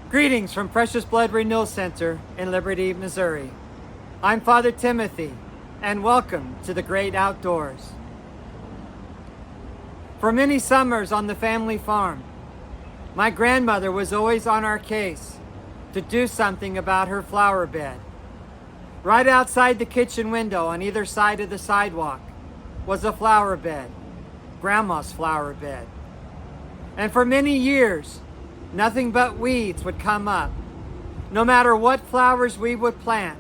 Greetings from Precious Blood Renewal Center in Liberty, Missouri. I'm Father Timothy, and welcome to the great outdoors. For many summers on the family farm, my grandmother was always on our case to do something about her flower bed. Right outside the kitchen window on either side of the sidewalk was a flower bed, Grandma's flower bed. And for many years, nothing but weeds would come up. No matter what flowers we would plant,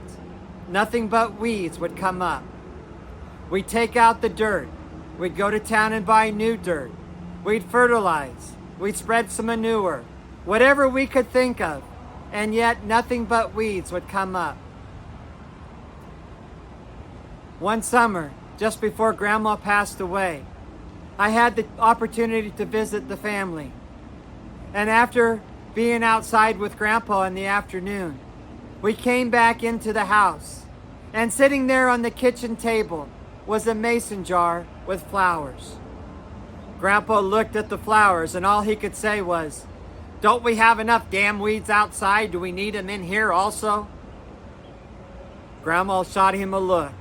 nothing but weeds would come up. We'd take out the dirt. We'd go to town and buy new dirt. We'd fertilize. We'd spread some manure. Whatever we could think of, and yet nothing but weeds would come up. One summer, just before Grandma passed away, I had the opportunity to visit the family. And after being outside with Grandpa in the afternoon, we came back into the house, and sitting there on the kitchen table was a mason jar with flowers. Grandpa looked at the flowers, and all he could say was, "Don't we have enough damn weeds outside? Do we need them in here also?" Grandma shot him a look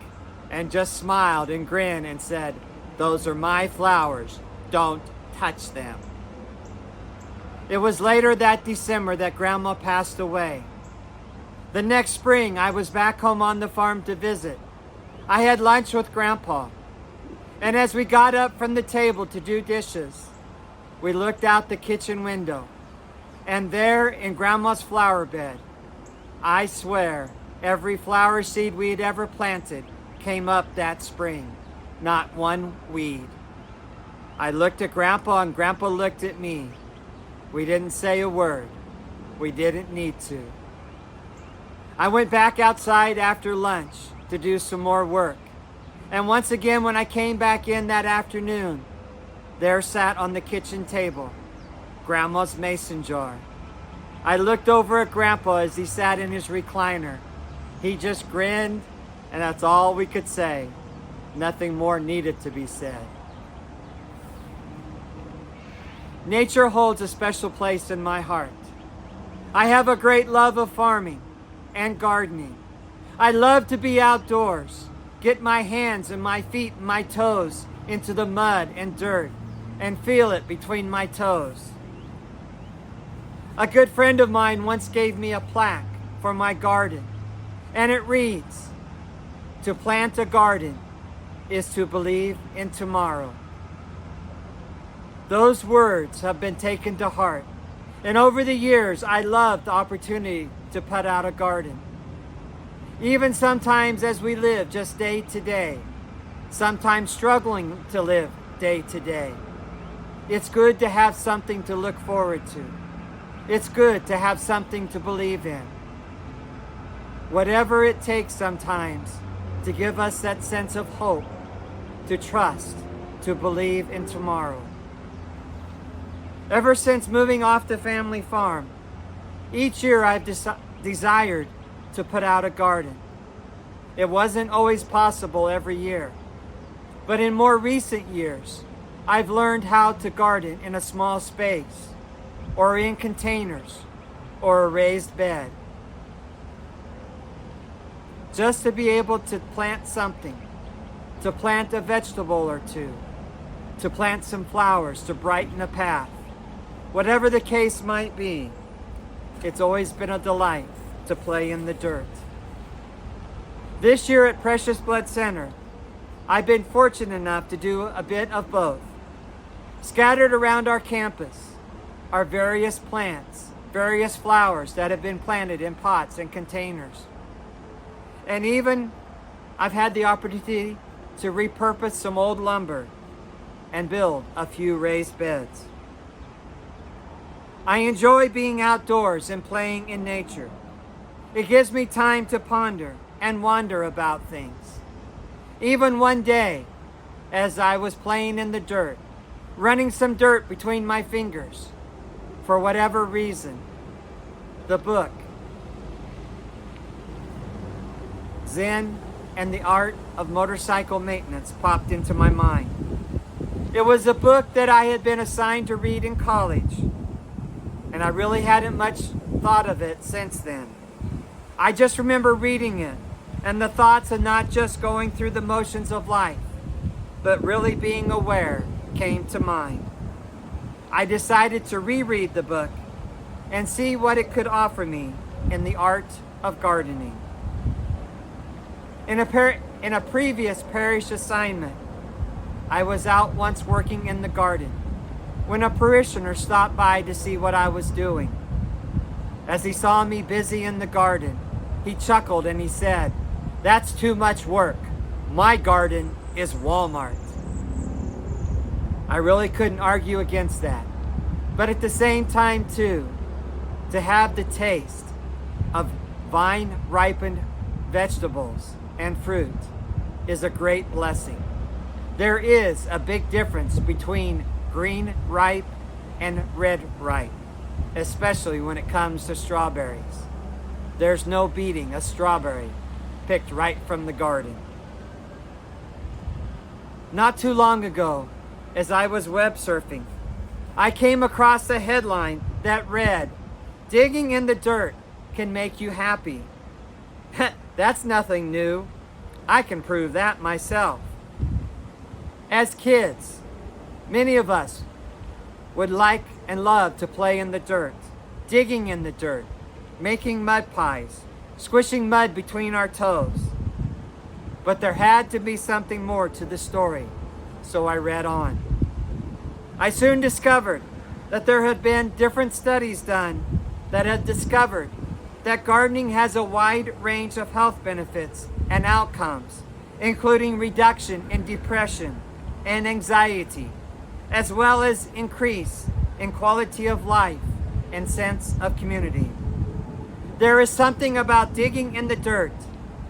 and just smiled and grinned and said, "Those are my flowers. Don't touch them." It was later that December that Grandma passed away. The next spring, I was back home on the farm to visit. I had lunch with Grandpa, and as we got up from the table to do dishes, we looked out the kitchen window, and there in Grandma's flower bed, I swear, every flower seed we had ever planted came up that spring, not one weed. I looked at Grandpa, and Grandpa looked at me. We didn't say a word. We didn't need to. I went back outside after lunch to do some more work. And once again, when I came back in that afternoon, there sat on the kitchen table Grandma's mason jar. I looked over at Grandpa as he sat in his recliner. He just grinned, and that's all we could say. Nothing more needed to be said. Nature holds a special place in my heart. I have a great love of farming and gardening. I love to be outdoors, get my hands and my feet and my toes into the mud and dirt and feel it between my toes. A good friend of mine once gave me a plaque for my garden, and it reads, "To plant a garden is to believe in tomorrow." Those words have been taken to heart, and over the years, I loved the opportunity to put out a garden. Even sometimes as we live just day to day, sometimes struggling to live day to day, it's good to have something to look forward to. It's good to have something to believe in. Whatever it takes sometimes to give us that sense of hope, to trust, to believe in tomorrow. Ever since moving off the family farm, each year I've desired to put out a garden. It wasn't always possible every year, but in more recent years, I've learned how to garden in a small space, or in containers, or a raised bed. Just to be able to plant something, to plant a vegetable or two, to plant some flowers to brighten a path. Whatever the case might be, it's always been a delight to play in the dirt. This year at Precious Blood Center, I've been fortunate enough to do a bit of both. Scattered around our campus are various plants, various flowers that have been planted in pots and containers. And even I've had the opportunity to repurpose some old lumber and build a few raised beds. I enjoy being outdoors and playing in nature. It gives me time to ponder and wonder about things. Even one day, as I was playing in the dirt, running some dirt between my fingers, for whatever reason, the book, Zen and the Art of Motorcycle Maintenance, popped into my mind. It was a book that I had been assigned to read in college, and I really hadn't much thought of it since then. I just remember reading it, and the thoughts of not just going through the motions of life, but really being aware came to mind. I decided to reread the book and see what it could offer me in the art of gardening. In a previous parish assignment, I was out once working in the garden when a parishioner stopped by to see what I was doing. As he saw me busy in the garden, he chuckled and he said, "That's too much work. My garden is Walmart." I really couldn't argue against that. But at the same time, too, to have the taste of vine-ripened vegetables and fruit is a great blessing. There is a big difference between green ripe and red ripe, especially when it comes to strawberries. There's no beating a strawberry picked right from the garden. Not too long ago, as I was web surfing, I came across a headline that read, "Digging in the dirt can make you happy." That's nothing new. I can prove that myself. As kids, many of us would like and love to play in the dirt, digging in the dirt, making mud pies, squishing mud between our toes. But there had to be something more to the story, so I read on. I soon discovered that there had been different studies done that had discovered that gardening has a wide range of health benefits and outcomes, including reduction in depression and anxiety, as well as increase in quality of life and sense of community. There is something about digging in the dirt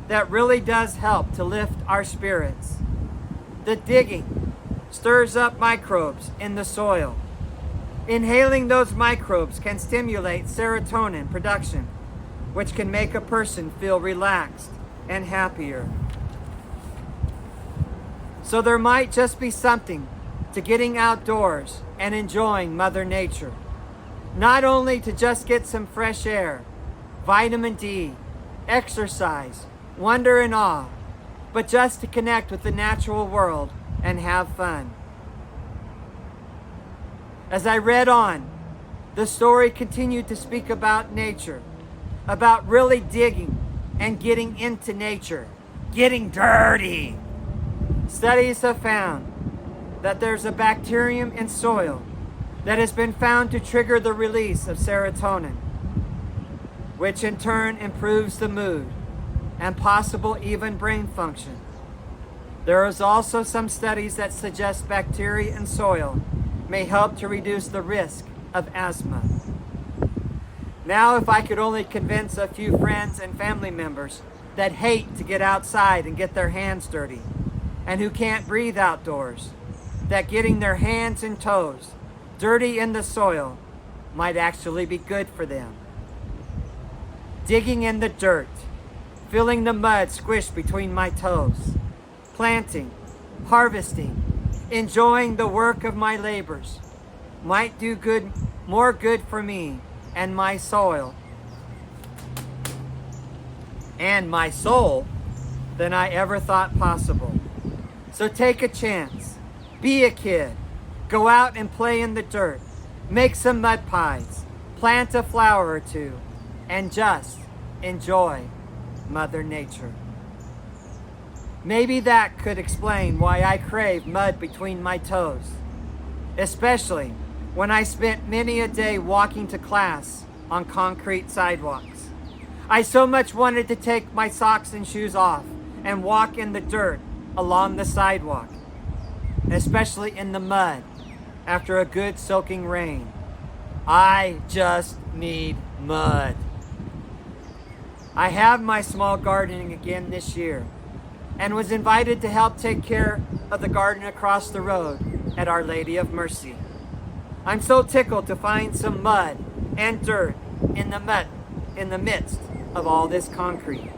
that really does help to lift our spirits. The digging stirs up microbes in the soil. Inhaling those microbes can stimulate serotonin production, which can make a person feel relaxed and happier. So there might just be something to getting outdoors and enjoying Mother Nature. Not only to just get some fresh air, vitamin D, exercise, wonder and awe, but just to connect with the natural world and have fun. As I read on, the story continued to speak about nature, about really digging and getting into nature, getting dirty. Studies have found that there's a bacterium in soil that has been found to trigger the release of serotonin, which in turn improves the mood and possible even brain function. There is also some studies that suggest bacteria in soil may help to reduce the risk of asthma. Now, if I could only convince a few friends and family members that hate to get outside and get their hands dirty, and who can't breathe outdoors, that getting their hands and toes dirty in the soil might actually be good for them. Digging in the dirt, feeling the mud squish between my toes, planting, harvesting, enjoying the work of my labors might do good, more good for me and my soil and my soul than I ever thought possible. So take a chance, be a kid, go out and play in the dirt, make some mud pies, plant a flower or two, and just enjoy Mother Nature. Maybe that could explain why I crave mud between my toes, especially when I spent many a day walking to class on concrete sidewalks. I so much wanted to take my socks and shoes off and walk in the dirt along the sidewalk, especially in the mud after a good soaking rain. I just need mud. I have my small gardening again this year and was invited to help take care of the garden across the road at Our Lady of Mercy. I'm so tickled to find some mud and dirt in the midst of all this concrete.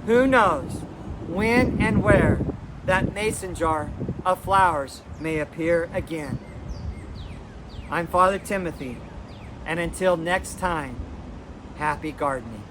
Who knows when and where that mason jar of flowers may appear again. I'm Father Timothy, And until next time, happy gardening.